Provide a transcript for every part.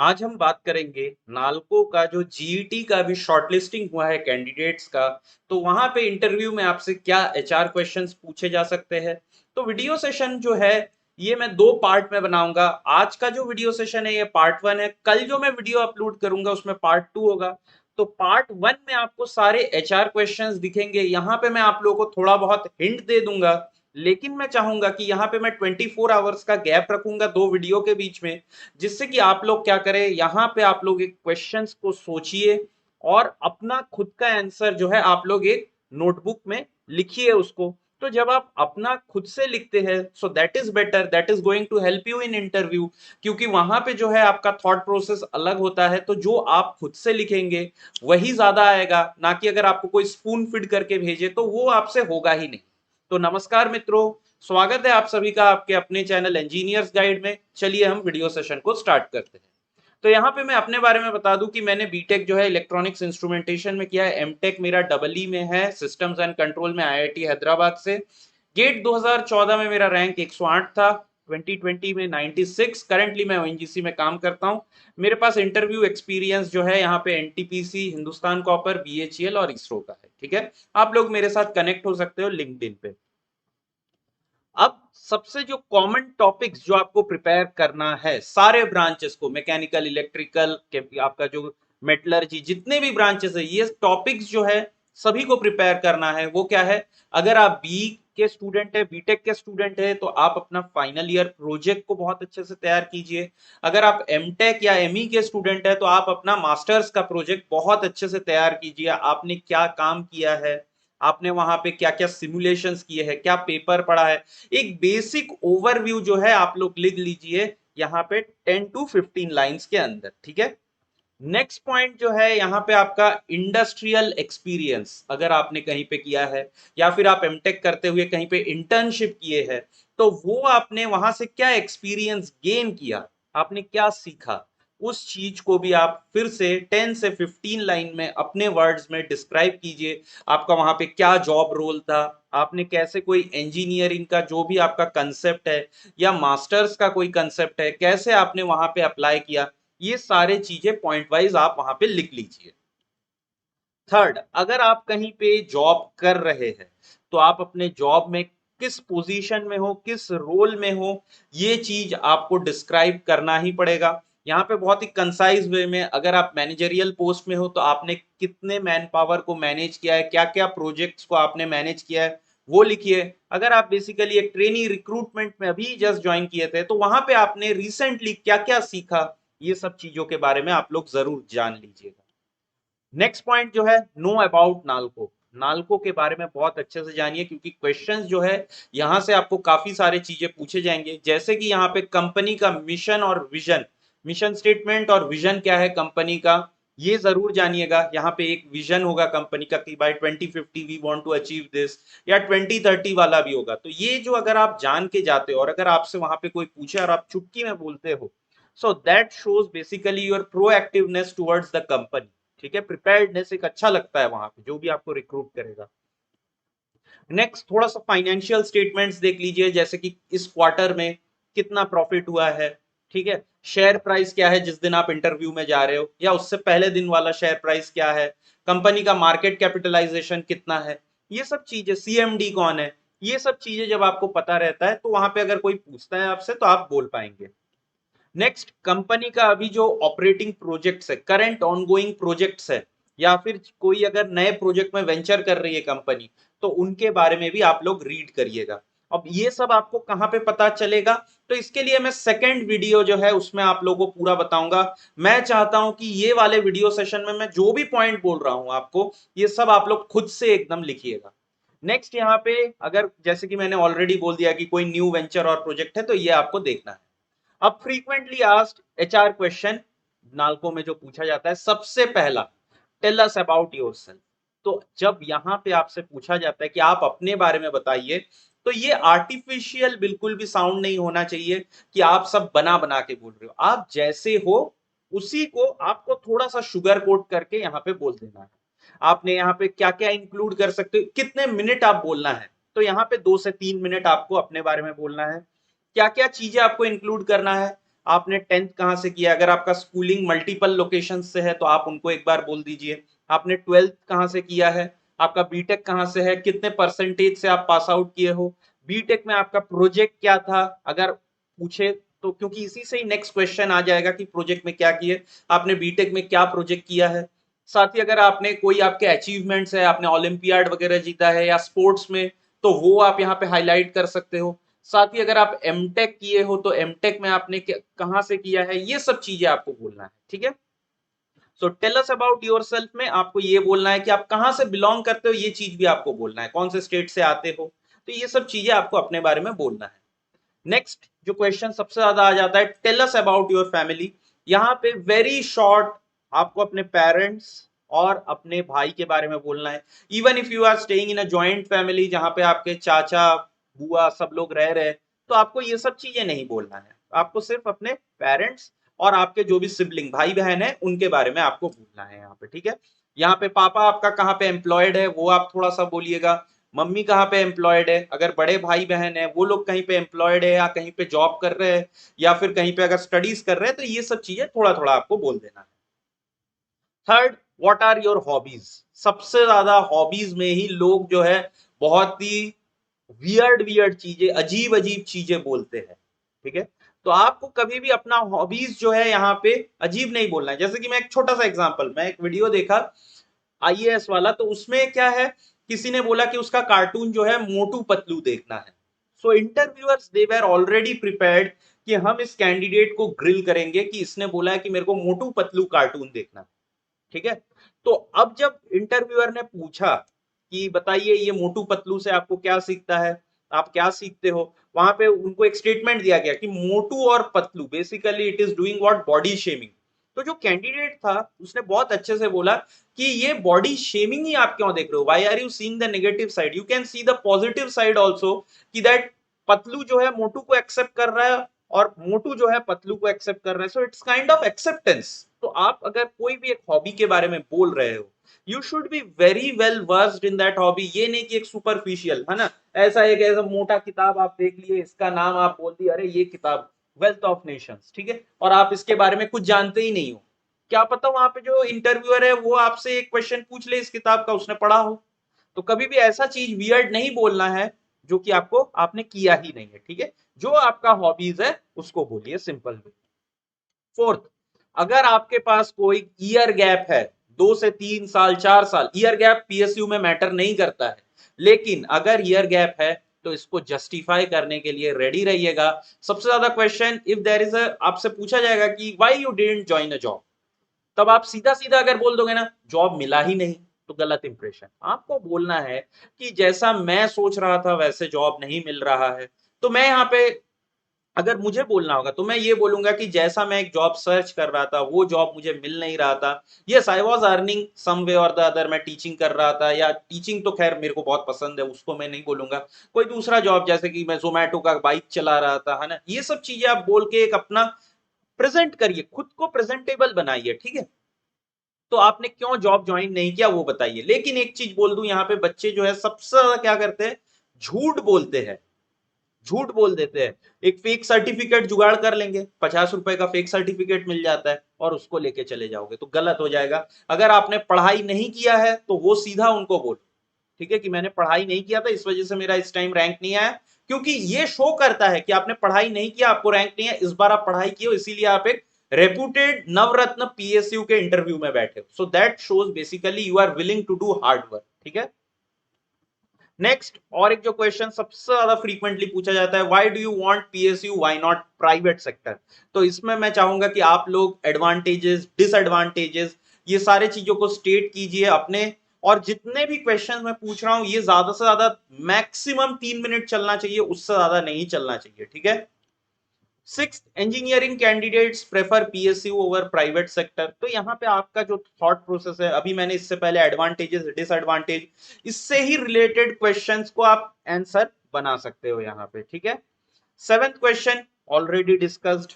आज हम बात करेंगे नालको का जो जीईटी का भी शॉर्टलिस्टिंग हुआ है कैंडिडेट्स का। तो वहां पे इंटरव्यू में आपसे क्या एचआर क्वेश्चंस पूछे जा सकते हैं। तो वीडियो सेशन जो है ये मैं दो पार्ट में बनाऊंगा। आज का जो वीडियो सेशन है ये पार्ट वन है, कल जो मैं वीडियो अपलोड करूंगा उसमें पार्ट टू होगा। तो पार्ट वन में आपको सारे एचआर क्वेश्चंस दिखेंगे, यहाँ पे मैं आप लोगों को थोड़ा बहुत हिंट दे दूंगा। लेकिन मैं चाहूंगा कि यहाँ पे मैं 24 आवर्स का गैप रखूंगा दो वीडियो के बीच में, जिससे कि आप लोग क्या करें, यहाँ पे आप लोग एक क्वेश्चंस को सोचिए और अपना खुद का आंसर जो है आप लोग एक नोटबुक में लिखिए उसको। तो जब आप अपना खुद से लिखते हैं so that is better, that is going to help you in interview. क्योंकि वहां पे जो है आपका थॉट प्रोसेस अलग होता है, तो जो आप खुद से लिखेंगे वही ज्यादा आएगा, ना कि अगर आपको कोई स्पून फीड करके भेजे तो वो आपसे होगा ही नहीं। तो नमस्कार मित्रों, स्वागत है आप सभी का आपके अपने चैनल इंजीनियर्स गाइड में। चलिए हम वीडियो सेशन को स्टार्ट करते हैं। तो यहाँ पे मैं अपने बारे में बता दूं कि मैंने बीटेक जो है इलेक्ट्रॉनिक्स इंस्ट्रूमेंटेशन में किया है, एमटेक मेरा डबल ई में है सिस्टम्स एंड कंट्रोल में आईआईटी हैदराबाद से। गेट 2014 में मेरा रैंक 108 था, 2020 में 96। करंटली मैं ओएनजीसी में काम करता हूँ। मेरे पास इंटरव्यू एक्सपीरियंस जो है यहाँ पे एनटीपीसी, हिंदुस्तान कॉपर, बीएचईएल और इसरो का है। ठीक है, आप लोग मेरे साथ कनेक्ट हो सकते हो लिंक्डइन पे। अब सबसे जो कॉमन टॉपिक्स जो आपको प्रिपेयर करना है सारे ब्रांचेस को, मैकेनिकल, इलेक्ट्रिकल के आपका जो मेटलर्जी, जितने भी ब्रांचेस है ये टॉपिक्स जो है सभी को प्रिपेयर करना है। वो क्या है, अगर आप बी के स्टूडेंट है, बीटेक के स्टूडेंट है, तो आप अपना फाइनल ईयर प्रोजेक्ट को बहुत अच्छे से तैयार कीजिए। अगर आप एमटेक या एमई के स्टूडेंट है तो आप अपना मास्टर्स का प्रोजेक्ट बहुत अच्छे से तैयार कीजिए। आपने क्या काम किया है, आपने वहां पे क्या क्या सिमुलेशंस किए हैं, क्या पेपर पढ़ा है, एक बेसिक ओवरव्यू जो है आप लोग लिख लीजिए यहाँ पे 10 to 15 लाइंस के अंदर। ठीक है। नेक्स्ट पॉइंट जो है यहाँ पे आपका इंडस्ट्रियल एक्सपीरियंस, अगर आपने कहीं पे किया है या फिर आप एमटेक करते हुए कहीं पे इंटर्नशिप किए हैं, तो वो आपने वहां से क्या एक्सपीरियंस गेन किया, आपने क्या सीखा, उस चीज को भी आप फिर से 10 से 15 लाइन में अपने वर्ड्स में डिस्क्राइब कीजिए। आपका वहां पे क्या जॉब रोल था, आपने कैसे कोई इंजीनियरिंग का जो भी आपका कंसेप्ट है या मास्टर्स का कोई कंसेप्ट है कैसे आपने वहां पे अप्लाई किया, ये सारे चीजें पॉइंट वाइज आप वहां पे लिख लीजिए। थर्ड, अगर आप कहीं पे जॉब कर रहे हैं तो आप अपने जॉब में किस पोजीशन में हो, किस रोल में हो, ये चीज आपको डिस्क्राइब करना ही पड़ेगा। यहाँ पे बहुत ही कंसाइज वे में, अगर आप मैनेजरियल पोस्ट में हो तो आपने कितने मैन पावर को मैनेज किया है, क्या क्या प्रोजेक्ट्स को आपने मैनेज किया है, वो लिखिए। अगर आप बेसिकली एक ट्रेनी रिक्रूटमेंट में अभी जस्ट ज्वाइन किए थे तो वहां पे आपने रिसेंटली क्या क्या सीखा, ये सब चीजों के बारे में आप लोग जरूर जान लीजिएगा। नेक्स्ट पॉइंट जो है, नो अबाउट नालको। नालको के बारे में बहुत अच्छे से जानिए, क्योंकि क्वेश्चंस जो है यहां से आपको काफी सारे चीजें पूछे जाएंगे। जैसे कि यहाँ पे कंपनी का मिशन और विजन, मिशन स्टेटमेंट और विजन क्या है कंपनी का, ये जरूर जानिएगा। यहाँ पे एक विजन होगा कंपनी का कि by 2050 we want to achieve this, या 2030 वाला भी होगा। तो ये जो अगर आप जान के जाते हो और अगर आपसे वहां पे कोई पूछे और आप चुटकी में बोलते हो, सो that shows basically your proactiveness towards the company. ठीक है, प्रिपेयर्डनेस एक अच्छा लगता है वहां पे जो भी आपको रिक्रूट करेगा। नेक्स्ट, थोड़ा सा फाइनेंशियल स्टेटमेंट्स देख लीजिए, जैसे कि इस क्वार्टर में कितना प्रॉफिट हुआ है। ठीक है, शेयर प्राइस क्या है जिस दिन आप इंटरव्यू में जा रहे हो, या उससे पहले दिन वाला शेयर प्राइस क्या है, कंपनी का मार्केट कैपिटलाइजेशन कितना है, ये सब चीजें, सीएमडी कौन है, ये सब चीजें जब आपको पता रहता है तो वहां पे अगर कोई पूछता है आपसे तो आप बोल पाएंगे। नेक्स्ट, कंपनी का अभी जो ऑपरेटिंग प्रोजेक्ट्स है, करंट ऑनगोइंग प्रोजेक्ट्स है, या फिर कोई अगर नए प्रोजेक्ट में वेंचर कर रही है कंपनी, तो उनके बारे में भी आप लोग रीड करिएगा। अब ये सब आपको कहाँ पे पता चलेगा, तो इसके लिए मैं सेकंड वीडियो जो है उसमें आप लोगों को पूरा बताऊंगा। मैं चाहता हूं कि ये वाले वीडियो सेशन में मैं जो भी पॉइंट बोल रहा हूं आपको, ये सब आप लोग खुद से एकदम लिखिएगा। नेक्स्ट, यहाँ पे अगर जैसे कि मैंने ऑलरेडी बोल दिया कि कोई न्यू वेंचर और प्रोजेक्ट है तो ये आपको देखना है। अब frequently asked HR question NALCO में जो पूछा जाता है, सबसे पहला, टेल अस अबाउट योरसेल्फ। तो जब यहां पे आपसे पूछा जाता है कि आप अपने बारे में बताइए, तो ये आर्टिफिशियल बिल्कुल भी साउंड नहीं होना चाहिए कि आप सब बना बना के बोल रहे हो। आप जैसे हो उसी को आपको थोड़ा सा शुगर कोट करके यहाँ पे बोल देना है। आपने यहाँ पे क्या क्या इंक्लूड कर सकते हो, कितने मिनट आप बोलना है, तो यहाँ पे 2 से 3 मिनट आपको अपने बारे में बोलना है। क्या क्या चीजें आपको इंक्लूड करना है, आपने 10th कहाँ से किया, अगर आपका स्कूलिंग मल्टीपल लोकेशन से है तो आप उनको एक बार बोल दीजिए। आपने 12th कहाँ से किया है, आपका बीटेक कहाँ से है, कितने परसेंटेज से आप पास आउट किए हो, बीटेक में आपका प्रोजेक्ट क्या था, अगर पूछे तो, क्योंकि इसी से ही नेक्स्ट क्वेश्चन आ जाएगा कि प्रोजेक्ट में क्या किए, आपने बीटेक में क्या प्रोजेक्ट किया है। साथ ही अगर आपने कोई आपके अचीवमेंट्स है, आपने ओलंपियाड वगैरह जीता है या स्पोर्ट्स में, तो वो आप यहाँ पे हाईलाइट कर सकते हो। साथ ही अगर आप एमटेक किए हो तो एमटेक में आपने कहाँ से किया है, ये सब चीजें आपको बोलना है, ठीक है। So tell us about yourself में आपको ये बोलना है कि आप कहाँ से बिलोंग करते हो, ये चीज भी आपको बोलना है, कौन से स्टेट से आते हो, तो ये सब चीजें आपको अपने बारे में बोलना है। नेक्स्ट जो क्वेश्चन सबसे ज्यादा आ जाता है, tell us about your family. यहाँ पे वेरी शॉर्ट आपको अपने पेरेंट्स और अपने भाई के बारे में बोलना है। Even if you are staying in a joint family, जहां पे आपके चाचा बुआ सब लोग रह रहे हैं, तो आपको ये सब चीजें नहीं बोलना है, आपको सिर्फ अपने पेरेंट्स और आपके जो भी सिबलिंग भाई बहन है उनके बारे में आपको बोलना है यहाँ पे, ठीक है। यहाँ पे पापा आपका कहाँ पे एम्प्लॉयड है वो आप थोड़ा सा बोलिएगा, मम्मी कहाँ पे एम्प्लॉयड है, अगर बड़े भाई बहन है वो लोग कहीं पे एम्प्लॉयड है या कहीं पे जॉब कर रहे हैं या फिर कहीं पे अगर स्टडीज कर रहे हैं, तो ये सब चीजें थोड़ा थोड़ा आपको बोल देना है। Third, what are your hobbies. सबसे ज्यादा हॉबीज में ही लोग जो है बहुत ही वियर्ड वियर्ड चीजें, अजीब अजीब चीजें बोलते हैं, ठीक है। तो आपको कभी भी अपना हॉबीज जो है यहाँ पे अजीब नहीं बोलना है। जैसे कि मैं एक छोटा सा एग्जांपल, मैं एक वीडियो देखा आईएएस वाला, तो उसमें क्या है, किसी ने बोला कि उसका कार्टून जो है मोटू पतलू देखना है। So interviewers they were already prepared कि हम इस कैंडिडेट को ग्रिल करेंगे कि इसने बोला है कि मेरे को मोटू पतलू कार्टून देखना है, ठीक है। तो अब जब इंटरव्यूअर ने पूछा कि बताइए ये मोटू पतलू से आपको क्या सीखता है, आप क्या सीखते हो, वहां पे उनको एक स्टेटमेंट दिया गया कि मोटू और Patlu basically it is doing what, body shaming. तो जो कैंडिडेट था उसने बहुत अच्छे से बोला कि ये बॉडी शेमिंग ही आप क्यों देख रहे हो, why are you seeing the negative side, you can see the positive side also, कि दैट पतलू जो है मोटू को एक्सेप्ट कर रहा है और मोटू जो है पतलू को एक्सेप्ट कर रहा है, so it's kind of acceptance. तो आप अगर कोई भी एक हॉबी के बारे में बोल रहे हो, you should be very well versed in that hobby, ये नहीं कि एक सुपरफिशियल है ना, ऐसा एक ऐसा मोटा किताब आप देख लिए, इसका नाम आप बोल दिए अरे ये किताब वेल्थ ऑफ नेशंस, ठीक है, और आप इसके बारे में कुछ जानते ही नहीं हो। क्या पता वहां पे जो इंटरव्यूअर है वो आपसे एक क्वेश्चन पूछ ले इस किताब का, उसने पढ़ा हो। तो कभी भी ऐसा चीज वियर्ड नहीं बोलना है जो कि आपको आपने किया ही नहीं है, ठीक है। जो आपका हॉबीज है उसको बोलिए सिंपल वे। फोर्थ, अगर आपके पास कोई ईयर गैप है, 2 से 3 साल 4 साल, ईयर गैप पीएसयू में मैटर नहीं करता है, लेकिन अगर ईयर गैप है तो इसको जस्टिफाई करने के लिए रेडी रहिएगा। सबसे ज्यादा question if there is a, आपसे पूछा जाएगा कि why you didn't join a job, तब आप सीधा सीधा अगर बोल दोगे ना जॉब मिला ही नहीं, तो गलत इंप्रेशन। आपको बोलना है कि जैसा मैं सोच रहा था वैसे जॉब नहीं मिल रहा है। तो मैं यहाँ पे अगर मुझे बोलना होगा तो मैं ये बोलूंगा कि जैसा मैं एक जॉब सर्च कर रहा था वो जॉब मुझे मिल नहीं रहा था। Yes, I was earning some way or the other, मैं टीचिंग कर रहा था, या टीचिंग तो खैर मेरे को बहुत पसंद है, उसको मैं नहीं बोलूंगा। कोई दूसरा जॉब जैसे कि मैं जोमेटो का बाइक चला रहा था, है ना, ये सब चीजें आप बोल के एक अपना प्रेजेंट करिए, खुद को प्रेजेंटेबल बनाइए, ठीक है। तो आपने क्यों जॉब ज्वाइन नहीं किया वो बताइए। लेकिन एक चीज बोल दूं, यहाँ पे बच्चे जो है सबसे ज्यादा क्या करते हैं, झूठ बोलते हैं, झूठ बोल देते हैं। एक फेक सर्टिफिकेट जुगाड़ कर लेंगे, 50 रुपए का फेक सर्टिफिकेट मिल जाता है और उसको लेके चले जाओगे तो गलत हो जाएगा। अगर आपने पढ़ाई नहीं किया है तो वो सीधा उनको बोलो, ठीक है, कि मैंने पढ़ाई नहीं किया था इस वजह से मेरा इस टाइम रैंक नहीं आया, क्योंकि ये शो करता है कि आपने पढ़ाई नहीं किया, आपको रैंक नहीं है, इस बार आप पढ़ाई किए इसीलिए आप एक रेप्यूटेड नवरत्न पीएसयू के इंटरव्यू में बैठे, so that shows basically you are willing to do hard work, ठीक है। नेक्स्ट, और एक जो क्वेश्चन सबसे ज्यादा फ्रीक्वेंटली पूछा जाता है, why do you want PSU, why not private sector. तो इसमें मैं चाहूंगा कि आप लोग एडवांटेजेस डिसएडवांटेजेस ये सारे चीजों को स्टेट कीजिए अपने, और जितने भी क्वेश्चन मैं पूछ रहा हूं ये ज्यादा से ज्यादा मैक्सिमम 3 मिनट चलना चाहिए, उससे ज्यादा नहीं चलना चाहिए, ठीक है। Sixth, engineering candidates prefer PSU over private sector. तो यहाँ पे आपका जो थॉट प्रोसेस है, अभी मैंने इससे पहले एडवांटेजेस डिसएडवांटेज इससे ही रिलेटेड क्वेश्चंस को आप आंसर बना सकते हो यहाँ पे, ठीक है। Seventh question already discussed.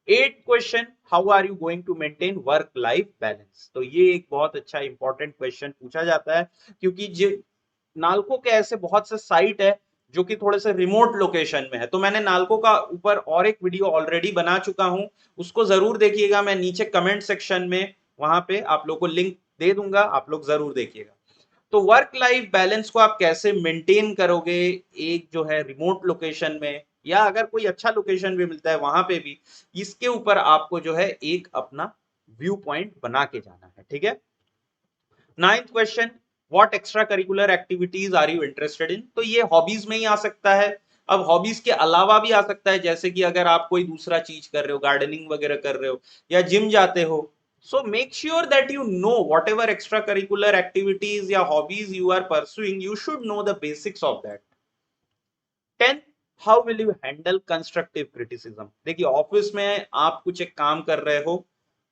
Eight question, how are you going to maintain work life balance. तो ये एक बहुत अच्छा इंपॉर्टेंट क्वेश्चन पूछा जाता है, क्योंकि जो नालको के ऐसे बहुत से साइट है जो कि थोड़े से रिमोट लोकेशन में है। तो मैंने नालको का ऊपर और एक वीडियो ऑलरेडी बना चुका हूं, उसको जरूर देखिएगा। मैं नीचे कमेंट सेक्शन में वहां पे आप लोग को लिंक दे दूंगा, आप लोग जरूर देखिएगा। तो वर्क लाइफ बैलेंस को आप कैसे मेंटेन करोगे एक जो है रिमोट लोकेशन में, या अगर कोई अच्छा लोकेशन भी मिलता है वहां पे भी, इसके ऊपर आपको जो है एक अपना व्यू पॉइंट बना के जाना है, ठीक है। Ninth question, what extra curricular activities are you interested in. तो ये हॉबीज में ही आ सकता है। अब हॉबीज के अलावा भी आ सकता है, जैसे कि अगर आप कोई दूसरा चीज कर रहे हो, गार्डनिंग वगैरह कर रहे हो या जिम जाते हो, so make sure that you know whatever extracurricular activities या hobbies you are pursuing, you should know the basics of that. 10th, how will you handle constructive criticism। देखिए ऑफिस में आप कुछ एक काम कर रहे हो,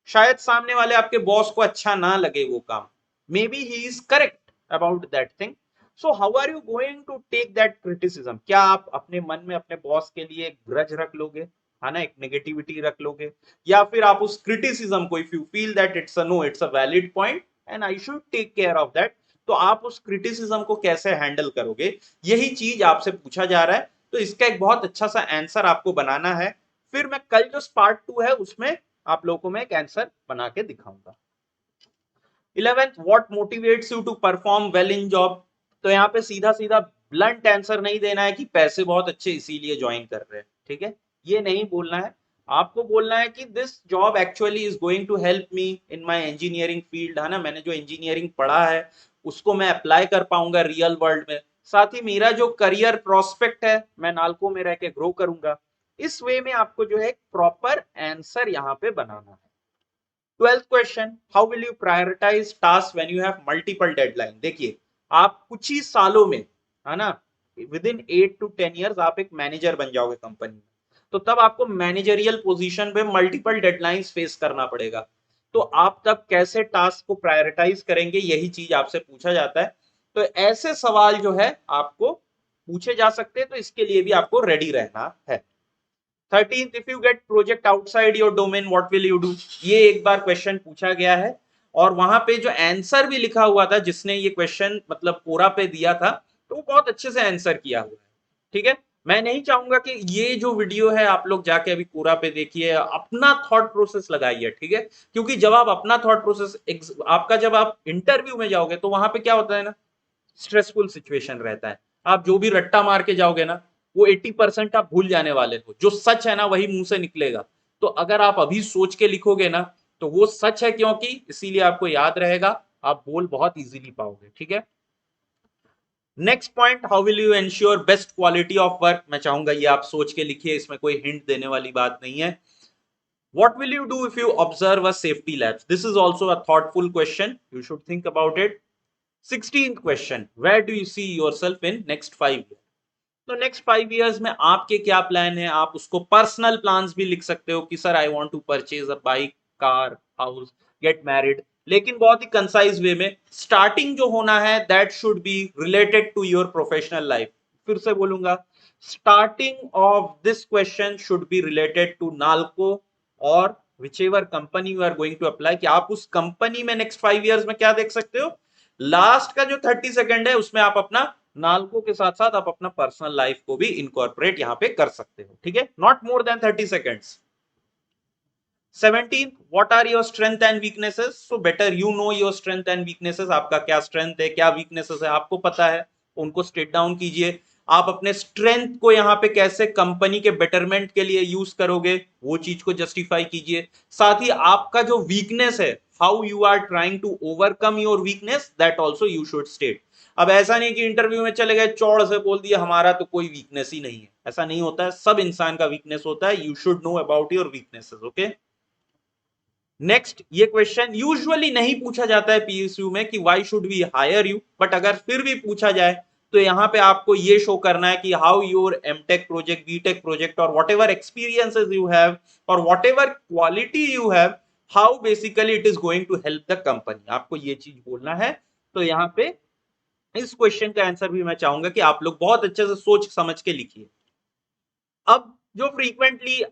शायद सामने वाले आपके बॉस को अच्छा ना लगे वो काम, maybe he is correct about that thing, so how are you going to take that criticism. क्या आप अपने मन में अपने बॉस के लिए एक ग्रज रख लोगे, है ना, एक नेगेटिविटी रख लोगे, या फिर आप उस क्रिटिसिज्म को, if you feel that it's a no, it's a valid point and I should take care of that, तो आप उस क्रिटिसिज्म को कैसे हैंडल करोगे, यही चीज आपसे पूछा जा रहा है। तो इसका एक बहुत अच्छा सा आंसर आपको बनाना है। फिर मैं कल जो पार्ट 2 है उसमें आप लोगों को मैं एक आंसर बना के दिखाऊंगा। 11th, what motivates you to perform well in job. तो यहाँ पे सीधा सीधा ब्लंट आंसर नहीं देना है कि पैसे बहुत अच्छे इसीलिए ज्वाइन कर रहे हैं, ठीक है, ये नहीं बोलना है। आपको बोलना है कि this job actually is going to help me in my engineering field, है ना, मैंने जो इंजीनियरिंग पढ़ा है उसको मैं अप्लाई कर पाऊंगा रियल वर्ल्ड में, साथ ही मेरा जो करियर प्रोस्पेक्ट है मैं नालको में रह के ग्रो करूंगा। इस वे में आपको जो है प्रॉपर आंसर यहाँ पे बनाना है। 12th question, how will you prioritise task when you have multiple deadline. देखिए आप कुछ ही सालों में, है ना, विद इन 8 to 10 years आप एक मैनेजर बन जाओगे कंपनी में, तो तब आपको मैनेजरियल पोजीशन पे मल्टीपल डेडलाइंस फेस करना पड़ेगा। तो आप तब कैसे टास्क को प्रायोरिटाइज करेंगे, यही चीज आपसे पूछा जाता है। तो ऐसे सवाल जो है आपको पूछे जा सकते हैं, तो इसके लिए भी आपको रेडी रहना है। 13th, if you get project outside your domain what will you do। ये एक बार क्वेश्चन पूछा गया है और वहां पे जो आंसर भी लिखा हुआ था, जिसने ये क्वेश्चन मतलब कोरा पे दिया था, तो वो बहुत अच्छे से आंसर किया हुआ है, ठीक है। मैं नहीं चाहूंगा कि ये जो वीडियो है आप लोग जाके अभी कोरा पे देखिए, अपना थॉट प्रोसेस लगाइए, ठीक है, क्योंकि जब आप अपना थॉट प्रोसेस आपका जब आप इंटरव्यू में जाओगे तो वहां पे क्या होता है ना, स्ट्रेसफुल सिचुएशन रहता है। आप जो भी रट्टा मार के जाओगे ना, वो 80% आप भूल जाने वाले हो, जो सच है ना वही मुंह से निकलेगा। तो अगर आप अभी सोच के लिखोगे ना तो वो सच है, क्योंकि इसीलिए आपको याद रहेगा, आप बोल बहुत इजीली पाओगे, ठीक है। Next point, how will you ensure best quality of work. मैं चाहूंगा ये आप सोच के लिखिए, इसमें कोई हिंट देने वाली बात नहीं है। What will you do if you observe a safety lapse? This is also a thoughtful question. You should think about it. 16th question, where do you see yourself in next 5 years? तो next 5 years में आपके क्या plan है, आप उसको personal plans भी लिख सकते हो कि sir I want to purchase a bike, car, house, get married, लेकिन बहुत ही कंसाइज वे में। स्टार्टिंग जो होना है that should be related to your professional life. फिर से बोलूंगा, starting off this question should be related to NALCO और whichever company you are going to apply, कि आप उस कंपनी में नेक्स्ट 5 years में क्या देख सकते हो। लास्ट का जो 30 सेकेंड है उसमें आप अपना नालको के साथ साथ आप अपना पर्सनल लाइफ को भी इनकॉर्पोरेट यहां पे कर सकते हो, ठीक है, not more than 30 seconds। 17th, what are your strength and weaknesses? So better you know your strength and weaknesses, आपका क्या strength है क्या weaknesses है आपको पता है, उनको स्टेट डाउन कीजिए। आप अपने स्ट्रेंथ को यहाँ पे कैसे कंपनी के बेटरमेंट के लिए यूज करोगे वो चीज को जस्टिफाई कीजिए। साथ ही आपका जो वीकनेस है, how you are trying to overcome your weakness, that also you should state. अब ऐसा नहीं कि इंटरव्यू में चले गए चौड़ से बोल दिया हमारा तो कोई वीकनेस ही नहीं है, ऐसा नहीं होता है, सब इंसान का वीकनेस होता है। You should know about your weaknesses, okay. Next, ये क्वेश्चन यूजुअली नहीं पूछा जाता है पीएसयू में कि why should we hire you, but अगर फिर भी पूछा जाए तो यहाँ पे आपको ये शो करना है कि how your MTech project, BTech project और whatever experiences you have और whatever quality you have, how basically it is going to help the company, आपको ये चीज बोलना है। तो यहाँ पे इस क्वेश्चन का आंसर भी मैं चाहूंगा कि आप लोग बहुत अच्छे से सोच समझ के लिखिए। अब जो फ्रीक्वेंटली,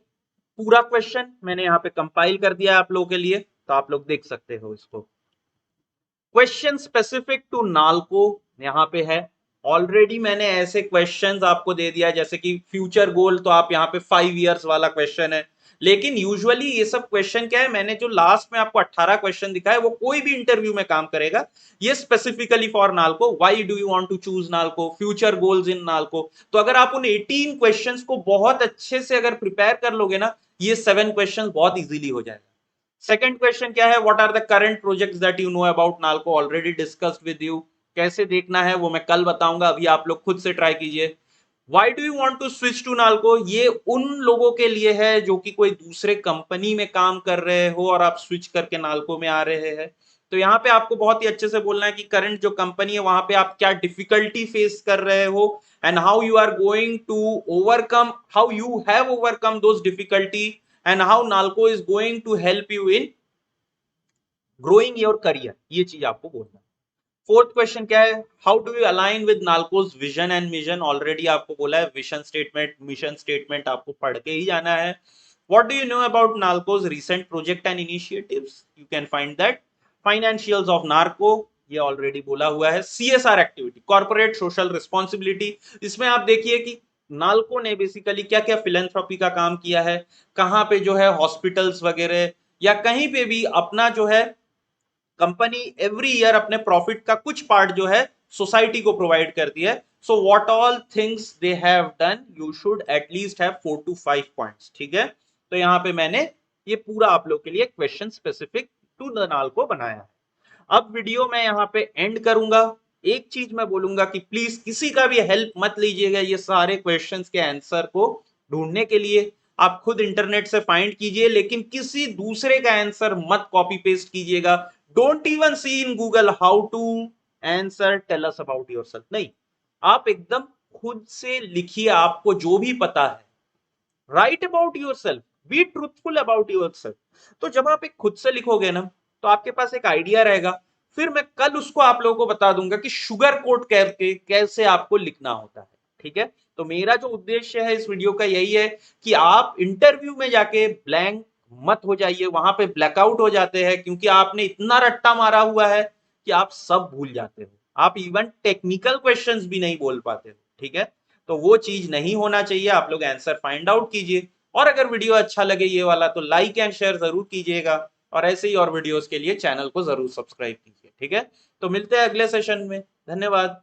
पूरा क्वेश्चन मैंने यहाँ पे कंपाइल कर दिया है आप लोगों के लिए, तो आप लोग देख सकते हो इसको। क्वेश्चन स्पेसिफिक टू नालको यहाँ पे है, ऑलरेडी मैंने ऐसे क्वेश्चंस आपको दे दिया, जैसे कि फ्यूचर गोल, तो आप यहाँ पे 5 इयर्स वाला क्वेश्चन है। लेकिन यूजुअली ये सब क्वेश्चन क्या है, मैंने जो लास्ट में आपको 18 क्वेश्चन दिखाया वो कोई भी इंटरव्यू में काम करेगा। ये specifically for NALCO, why do you want to choose NALCO, future goals in NALCO. तो अगर आप उन 18 क्वेश्चंस को बहुत अच्छे से अगर प्रिपेयर कर लोगे ना, ये 7 क्वेश्चन बहुत इजीली हो जाएगा। सेकंड क्वेश्चन क्या है, what are the current projects that you know about NALCO, already discussed with you. कैसे देखना है वो मैं कल बताऊंगा, अभी आप लोग खुद से ट्राई कीजिए। Why do you want to switch to NALCO, ये उन लोगों के लिए है जो कि कोई दूसरे कंपनी में काम कर रहे हो और आप स्विच करके नालको में आ रहे हैं। तो यहाँ पे आपको बहुत ही अच्छे से बोलना है कि करंट जो कंपनी है वहां पे आप क्या डिफिकल्टी फेस कर रहे हो, and how you are going to overcome, how you have overcome those difficulty, and how NALCO is going to help you in growing your career. ये चीज आपको बोलना है। फोर्थ क्वेश्चन क्या है, how do you align with NALCO's vision and mission. Already आपको बोला है विजन स्टेटमेंट मिशन स्टेटमेंट आपको पढ़ के ही जाना है। What do you know about NALCO's recent project and initiatives, you can find that. Financials of NALCO, ये ऑलरेडी बोला हुआ है। CSR activity, corporate social responsibility, इसमें आप देखिए कि नालको ने बेसिकली क्या क्या फिलेंथ्रोपी का काम किया है, कहां पे जो है हॉस्पिटल्स वगैरह या कहीं पे भी अपना जो है कंपनी एवरी ईयर अपने प्रॉफिट का कुछ पार्ट जो है सोसाइटी को प्रोवाइड करती है। So what all things they have done, you should at least have 4 to 5 points. ठीक है, तो यहाँ पे मैंने ये पूरा आप लोग के लिए क्वेश्चन स्पेसिफिक टू द नाल को बनाया है। अब वीडियो मैं यहाँ पे एंड करूंगा। एक चीज मैं बोलूंगा कि प्लीज किसी का भी हेल्प मत लीजिएगा ये सारे क्वेश्चंस के आंसर को ढूंढने के लिए। आप खुद इंटरनेट से फाइंड कीजिए, लेकिन किसी दूसरे का आंसर मत कॉपी पेस्ट कीजिएगा। Don't even see in Google how to answer tell us about yourself, नहीं, आप एकदम खुद से लिखिए आपको जो भी पता है। Right about yourself, be truthful about yourself. तो जब आप एक खुद से लिखोगे ना, तो आपके पास एक आइडिया रहेगा। फिर मैं कल उसको आप लोगों को बता दूंगा कि शुगर कोट करके कैसे आपको लिखना होता है। ठीक है, तो मेरा जो उद्देश्य है इस वीडियो का यही है कि आप इंटरव्यू में जाके ब्लैंक मत हो जाइए, वहां पे ब्लैकआउट हो जाते हैं क्योंकि आपने इतना रट्टा मारा हुआ है कि आप सब भूल जाते हो, आप इवन टेक्निकल क्वेश्चंस भी नहीं बोल पाते हो। ठीक है, तो वो चीज नहीं होना चाहिए। आप लोग आंसर फाइंड आउट कीजिए, और अगर वीडियो अच्छा लगे ये वाला तो लाइक एंड शेयर जरूर कीजिएगा, और ऐसे ही और वीडियोस के लिए चैनल को जरूर सब्सक्राइब कीजिए। ठीक है, तो मिलते हैं अगले सेशन में। धन्यवाद।